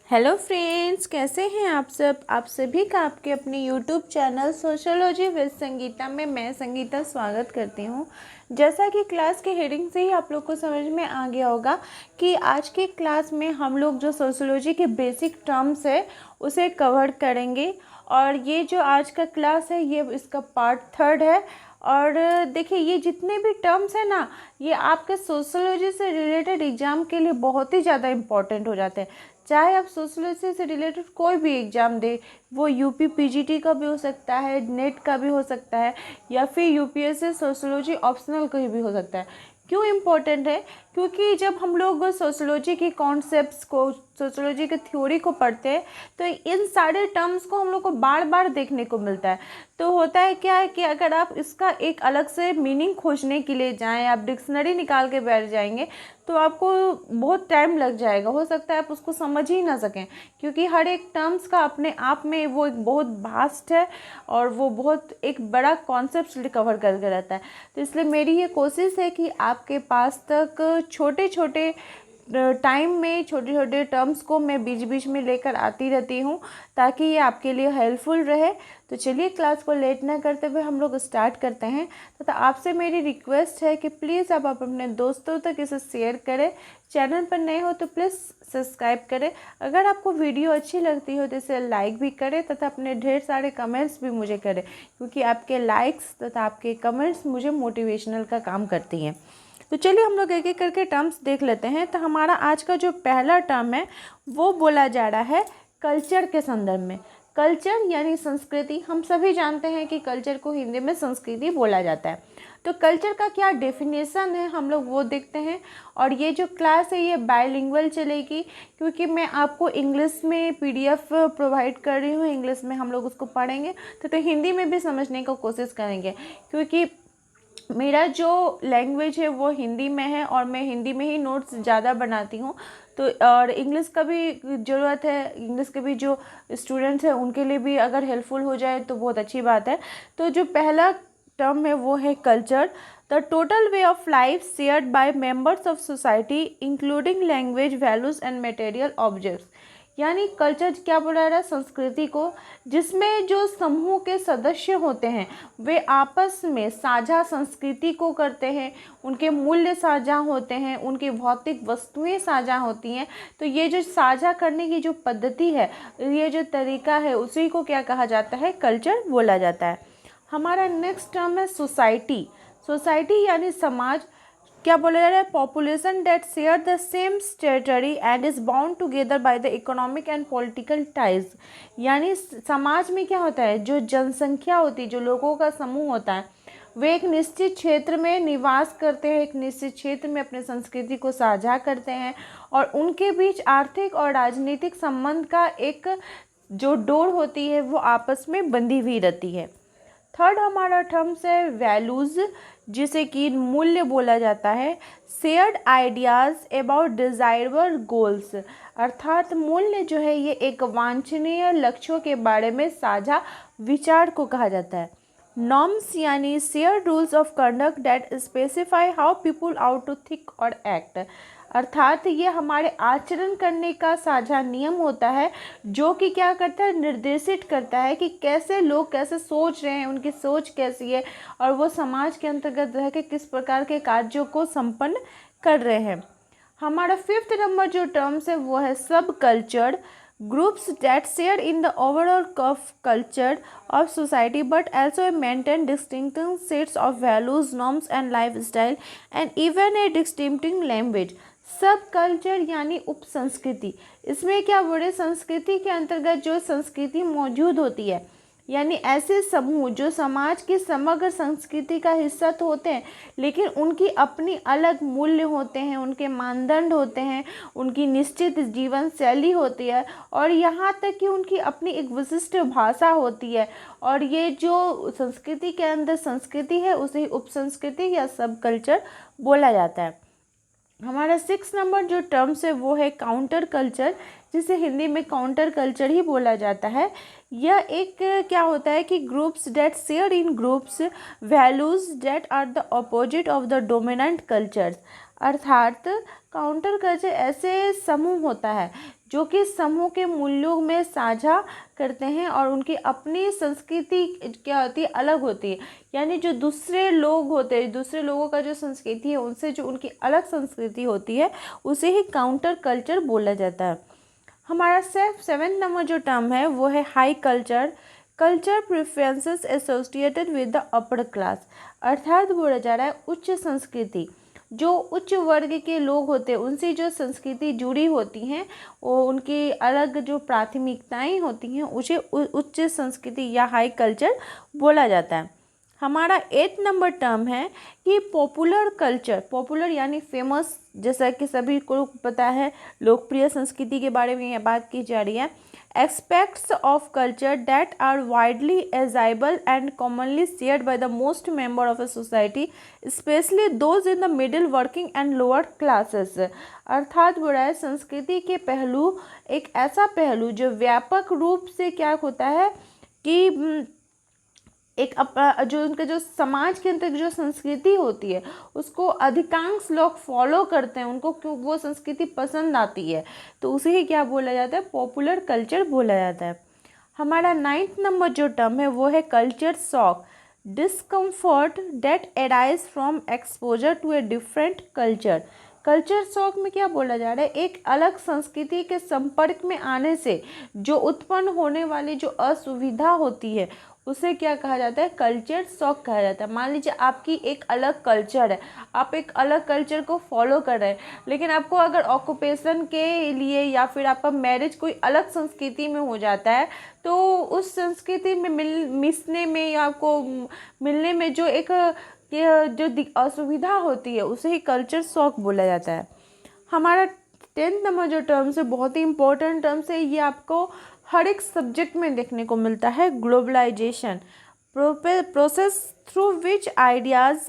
Hello friends, कैसे हैं आप सब। आप सभी का आपके अपने YouTube channel sociology with Sangeeta में मैं संगीता स्वागत करती हूं। जैसा कि क्लास के हेडिंग से ही आप लोग को समझ में आ गया होगा कि आज की क्लास में हम लोग जो सोशियोलॉजी के बेसिक टर्म्स है उसे कवर करेंगे। और ये जो आज का क्लास है ये इसका पार्ट 3 है। और देखिए, ये जितने भी टर्म्स हैं ना, ये आपके सोशियोलॉजी से रिलेटेड एग्ज़ाम के लिए बहुत ही ज़्यादा इम्पॉर्टेंट हो जाते हैं। चाहे आप सोशियोलॉजी से रिलेटेड कोई भी एग्ज़ाम दे, वो यूपी पीजीटी का भी हो सकता है, नेट का भी हो सकता है, या फिर यूपीएससी सोशियोलॉजी ऑप्शनल का भी हो सकता है। क्यों इम्पोर्टेंट है? क्योंकि जब हम लोग सोशियोलॉजी के कॉन्सेप्ट्स को, सोशियोलॉजी के थ्योरी को पढ़ते हैं तो इन सारे टर्म्स को हम लोग को बार बार देखने को मिलता है। तो होता है क्या है कि अगर आप इसका एक अलग से मीनिंग खोजने के लिए जाएं, आप डिक्शनरी निकाल के बैठ जाएंगे तो आपको बहुत टाइम लग जाएगा। हो सकता है आप उसको समझ ही ना सकें, क्योंकि हर एक टर्म्स का अपने आप में वो एक बहुत वास्ट है और वो बहुत एक बड़ा कॉन्सेप्ट कवर करके रहता है। तो इसलिए मेरी ये कोशिश है कि आपके पास तक छोटे छोटे टाइम में छोटे छोटे टर्म्स को मैं बीच बीच में लेकर आती रहती हूँ, ताकि ये आपके लिए हेल्पफुल रहे। तो चलिए, क्लास को लेट ना करते हुए हम लोग स्टार्ट करते हैं। तो आपसे मेरी रिक्वेस्ट है कि प्लीज़ आप अपने दोस्तों तक इसे शेयर करें। चैनल पर नए हो तो प्लीज़ सब्सक्राइब करें। अगर आपको वीडियो अच्छी लगती हो तो इसे लाइक भी करें तथा अपने ढेर सारे कमेंट्स भी मुझे करें, क्योंकि आपके लाइक्स तथा आपके कमेंट्स मुझे मोटिवेशनल का काम करती हैं। तो चलिए हम लोग एक एक करके टर्म्स देख लेते हैं। तो हमारा आज का जो पहला टर्म है वो बोला जा रहा है कल्चर के संदर्भ में। कल्चर यानी संस्कृति। हम सभी जानते हैं कि कल्चर को हिंदी में संस्कृति बोला जाता है। तो कल्चर का क्या डेफिनेशन है हम लोग वो देखते हैं। और ये जो क्लास है ये बायलिंगुअल चलेगी, क्योंकि मैं आपको इंग्लिश में पीडीएफ प्रोवाइड कर रही हूँ। इंग्लिश में हम लोग उसको पढ़ेंगे तो हिंदी में भी समझने की कोशिश करेंगे, क्योंकि मेरा जो लैंग्वेज है वो हिंदी में है और मैं हिंदी में ही नोट्स ज़्यादा बनाती हूँ। तो और इंग्लिश का भी ज़रूरत है, इंग्लिश के भी जो स्टूडेंट्स हैं उनके लिए भी अगर हेल्पफुल हो जाए तो बहुत अच्छी बात है। तो जो पहला टर्म है वो है culture. The total way of life shared by members of society including language, values and material objects. यानी कल्चर क्या बोला रहा है? संस्कृति को, जिसमें जो समूह के सदस्य होते हैं वे आपस में साझा संस्कृति को करते हैं, उनके मूल्य साझा होते हैं, उनकी भौतिक वस्तुएं साझा होती हैं। तो ये जो साझा करने की जो पद्धति है, ये जो तरीका है, उसी को क्या कहा जाता है? कल्चर बोला जाता है। हमारा नेक्स्ट टर्म है सोसाइटी। सोसाइटी यानी समाज। क्या बोला जा रहा है? Population that share the same territory and is bound together by the economic and political ties. यानी समाज में क्या होता है? जो जनसंख्या होती है, जो लोगों का समूह होता है, वे एक निश्चित क्षेत्र में निवास करते हैं, एक निश्चित क्षेत्र में अपने संस्कृति को साझा करते हैं और उनके बीच आर्थिक और राजनीतिक संबंध का एक जो डोर होती है वो आपस में बंधी हुई रहती है। थर्ड हमारा टर्म्स है वैल्यूज़, जिसे कि मूल्य बोला जाता है। Shared ideas about desirable goals. अर्थात मूल्य जो है ये एक वांछनीय लक्ष्यों के बारे में साझा विचार को कहा जाता है। नॉर्म्स यानी share rules of conduct that specify how people ought to think और एक्ट। अर्थात ये हमारे आचरण करने का साझा नियम होता है, जो कि क्या करता है? निर्देशित करता है कि कैसे लोग कैसे सोच रहे हैं, उनकी सोच कैसी है और वो समाज के अंतर्गत रह के किस प्रकार के कार्यों को संपन्न कर रहे हैं। हमारा फिफ्थ नंबर जो टर्म्स है वो है सब culture. Groups that share in the overall of culture of society but also maintain distinctive sets of values, norms and lifestyle and even a distinctive language। सब कल्चर यानी उप संस्कृति। इसमें क्या बोले? संस्कृति के अंतर्गत जो संस्कृति मौजूद होती है, यानी ऐसे समूह जो समाज की समग्र संस्कृति का हिस्सा तो होते हैं, लेकिन उनकी अपनी अलग मूल्य होते हैं, उनके मानदंड होते हैं, उनकी निश्चित जीवन शैली होती है और यहाँ तक कि उनकी अपनी एक विशिष्ट भाषा होती है। और ये जो संस्कृति के अंदर संस्कृति है उसे उप संस्कृति या सब कल्चर बोला जाता है। हमारा 6 नंबर जो टर्म्स है वो है काउंटर कल्चर, जिसे हिंदी में काउंटर कल्चर ही बोला जाता है। यह एक क्या होता है कि groups that share in groups values that are the opposite of the dominant cultures. अर्थात काउंटर कल्चर ऐसे समूह होता है जो कि समूह के मूल्यों में साझा करते हैं और उनकी अपनी संस्कृति क्या होती है, अलग होती है। यानी जो दूसरे लोग होते हैं, दूसरे लोगों का जो संस्कृति है उनसे जो उनकी अलग संस्कृति होती है उसे ही काउंटर कल्चर बोला जाता है। हमारा सेवेंथ नंबर जो टर्म है वो है high culture. Culture preferences associated with the upper class. अर्थात बोला जा रहा है उच्च संस्कृति, जो उच्च वर्ग के लोग होते हैं उनसे जो संस्कृति जुड़ी होती हैं, वो उनकी अलग जो प्राथमिकताएं होती हैं उसे उच्च संस्कृति या हाई कल्चर बोला जाता है। हमारा 8 नंबर टर्म है कि पॉपुलर कल्चर। पॉपुलर यानी फेमस, जैसा कि सभी को पता है, लोकप्रिय संस्कृति के बारे में यह बात की जा रही है। Aspects of culture that are widely accessible and commonly shared by the most member of a society, especially those in the middle, working and lower classes। अर्थात बोला है संस्कृति के पहलू, एक ऐसा पहलू जो व्यापक रूप से क्या होता है कि एक जो उनका जो समाज के अंदर जो संस्कृति होती है उसको अधिकांश लोग फॉलो करते हैं, उनको क्यों वो संस्कृति पसंद आती है, तो उसे ही क्या बोला जाता है, पॉपुलर कल्चर बोला जाता है। हमारा 9th नंबर जो टर्म है वो है culture shock. Discomfort that arise from exposure to a different culture. Culture shock में क्या बोला जा रहा है, एक अलग संस्कृति के संपर्क में आने से जो उत्पन्न होने वाली जो असुविधा होती है उसे क्या कहा जाता है, कल्चर शॉक कहा जाता है। मान लीजिए आपकी एक अलग कल्चर है, आप एक अलग कल्चर को फॉलो कर रहे हैं, लेकिन आपको अगर ऑक्यूपेशन के लिए या फिर आपका मैरिज कोई अलग संस्कृति में हो जाता है तो उस संस्कृति में मिसने में या आपको मिलने में जो एक जो असुविधा होती है उसे ही कल्चर शॉक बोला जाता है। हमारा 10th नंबर जो टर्म्स है बहुत ही इंपॉर्टेंट टर्म्स है, ये आपको हर एक सब्जेक्ट में देखने को मिलता है। Globalization, process through which ideas,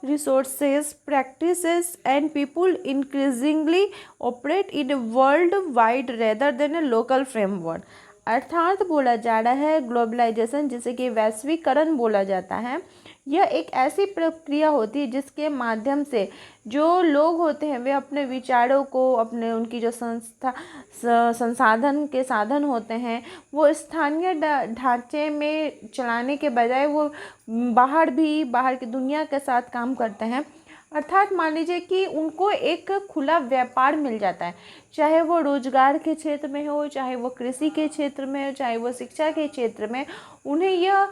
resources, practices and people increasingly operate in world wide rather than a local framework. अर्थात बोला जा रहा है ग्लोबलाइजेशन, जिसे कि वैश्वीकरण बोला जाता है, यह एक ऐसी प्रक्रिया होती है जिसके माध्यम से जो लोग होते हैं वे अपने विचारों को, अपने उनकी जो संसाधन के साधन होते हैं वो स्थानीय ढांचे में चलाने के बजाय वो बाहर की दुनिया के साथ काम करते हैं। अर्थात मान लीजिए कि उनको एक खुला व्यापार मिल जाता है, चाहे वो रोजगार के क्षेत्र में हो, चाहे वो कृषि के क्षेत्र में हो, चाहे वो शिक्षा के क्षेत्र में, उन्हें यह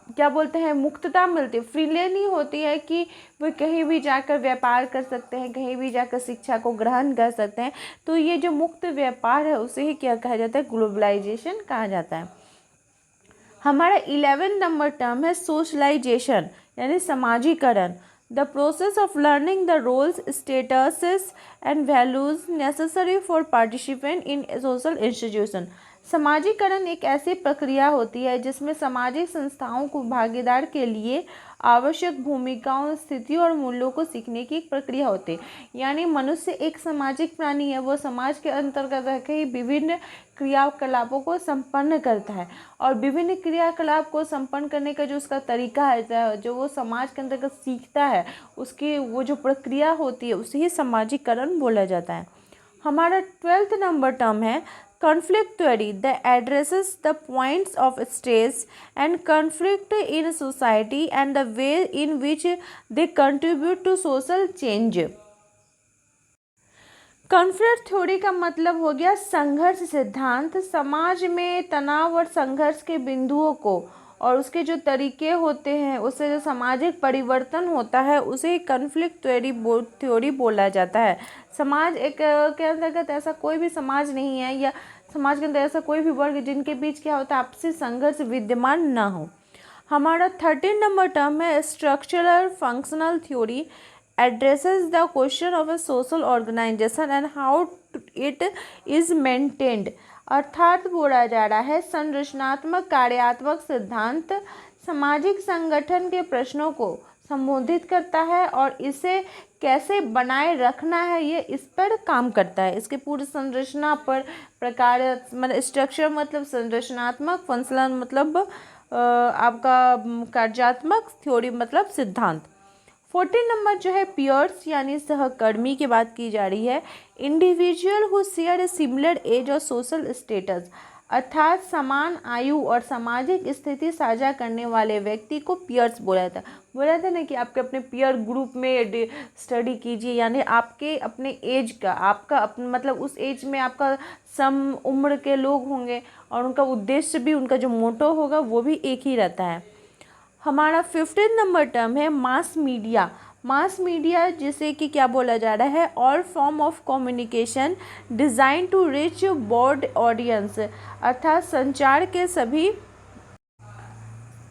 क्या बोलते हैं, मुक्तता मिलती है, फ्रीली होती है कि वे कहीं भी जाकर व्यापार कर सकते हैं, कहीं भी जाकर शिक्षा को ग्रहण कर सकते हैं। तो ये जो मुक्त व्यापार है उसे ही क्या कहा जाता है, ग्लोबलाइजेशन कहा जाता है। हमारा 11 नंबर टर्म है सोशलाइजेशन यानी समाजीकरण। The process of learning the roles, statuses and values necessary for participant in social institution. समाजीकरण एक ऐसी प्रक्रिया होती है जिसमें सामाजिक संस्थाओं को भागीदार के लिए आवश्यक भूमिकाओं, स्थितियों और मूल्यों को सीखने की एक प्रक्रिया होती है। यानी मनुष्य एक सामाजिक प्राणी है, वो समाज के अंतर्गत रहकर ही विभिन्न क्रियाकलापों को संपन्न करता है और विभिन्न क्रियाकलाप को संपन्न करने का जो उसका तरीका है, जो वो समाज के अंतर्गत सीखता है, उसकी वो जो प्रक्रिया होती है उसे ही समाजीकरण बोला जाता है। हमारा 12th नंबर टर्म है conflict theory, that addresses the points of stress and conflict in society and the way in which they contribute to social change। Conflict theory का मतलब हो गया संघर्ष सिद्धांत। समाज में तनाव और संघर्ष के बिंदुओं को और उसके जो तरीके होते हैं, उससे जो सामाजिक परिवर्तन होता है उसे कॉन्फ्लिक्ट थ्योरी बोला जाता है। समाज एक के अंतर्गत ऐसा कोई भी समाज नहीं है या समाज के अंदर ऐसा कोई भी वर्ग जिनके बीच क्या होता है, आपसी संघर्ष विद्यमान ना हो। हमारा 13 नंबर टर्म है structural functional theory, addresses the question of a social organization and how it is maintained। अर्थात बोला जा रहा है संरचनात्मक कार्यात्मक सिद्धांत सामाजिक संगठन के प्रश्नों को संबोधित करता है और इसे कैसे बनाए रखना है ये इस पर काम करता है। इसके पूरी संरचना पर प्रकार मतलब स्ट्रक्चर मतलब संरचनात्मक, फंक्शनल मतलब आपका कार्यात्मक, थ्योरी मतलब सिद्धांत। 14 नंबर जो है पियर्स यानी सहकर्मी की बात की जा रही है। Individual who share a similar age और सोशल स्टेटस, अर्थात समान आयु और सामाजिक स्थिति साझा करने वाले व्यक्ति को पियर्स बोला जाता है। बोला जाता है ना कि आपके अपने पियर ग्रुप में स्टडी कीजिए, यानी आपके अपने एज का, आपका मतलब उस एज में आपका सम उम्र के लोग होंगे और उनका उद्देश्य भी, उनका जो मोटो होगा वो भी एक ही रहता है। हमारा 15 नंबर टर्म है मास मीडिया। मास मीडिया जिसे कि क्या बोला जा रहा है, all form of communication design to reach broad audience, अर्थात संचार के सभी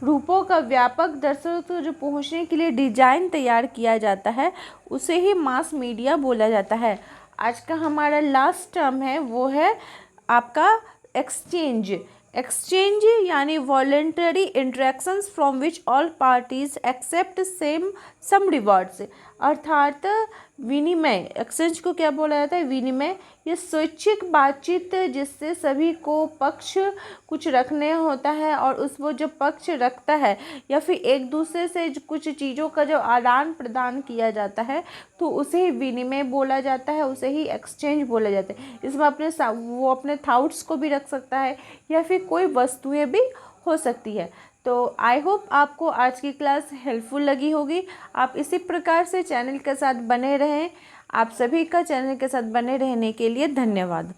रूपों का व्यापक दर्शकों तक जो पहुंचने के लिए डिजाइन तैयार किया जाता है उसे ही मास मीडिया बोला जाता है। आज का हमारा लास्ट टर्म है वो है आपका एक्सचेंज। एक्सचेंज यानी voluntary interactions from which all parties accept some rewards, अर्थात विनिमय। एक्सचेंज को क्या बोला जाता है, विनिमय। ये स्वैच्छिक बातचीत जिससे सभी को पक्ष कुछ रखने होता है और उस वो जो पक्ष रखता है या फिर एक दूसरे से कुछ चीज़ों का जो आदान प्रदान किया जाता है तो उसे ही विनिमय बोला जाता है, उसे ही एक्सचेंज बोला जाता है। इसमें वो अपने थॉट्स को भी रख सकता है या फिर कोई वस्तुएं भी हो सकती है। तो आई होप आपको आज की क्लास हेल्पफुल लगी होगी। आप इसी प्रकार से चैनल के साथ बने रहें। आप सभी का चैनल के साथ बने रहने के लिए धन्यवाद।